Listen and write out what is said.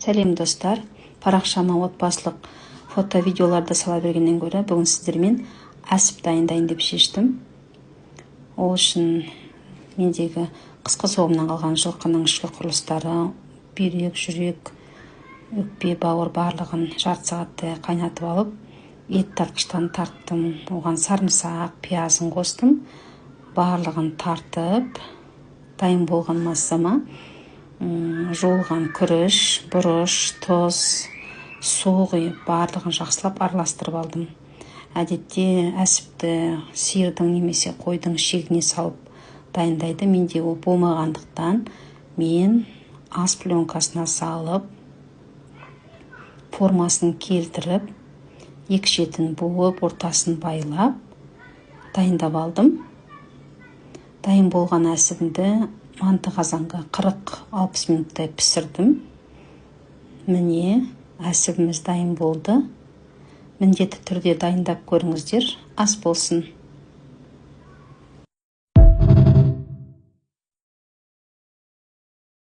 Сәлем достар, парақшама отбасылық фото-видеоларды сала бергеннен гөрі бүгін сіздермен әсіп дайындайын деп шештім. Ол үшін мендегі қысқы соғымнан қалған жылқының ішкі құрылыстары, бүйрек, жүрек, өкпе, бауыр барлығын жарты сағатта қайнатып алып, ет тартқыштан тарттым. Оған сарымсақ, пиязын қостым. Барлығын тартып, дайын болған массама жуылған күріш, бұрыш, тұз, су құйып, барлығын жақсылап араластырып алдым. Әдетте әсіпті сиырдың немесе қойдың шегіне салып дайындайды. Менде ол болмағандықтан мен ас пленкасына салып, формасын келтіріп, екі шетін буып, ортасын байлап дайындап алдым. Дайын болған әсібімді манты қазанға 40-60 минуттай пісірдім. Міне, әсібіміз дайын болды. Міндетті түрде дайындап көріңіздер, ас болсын.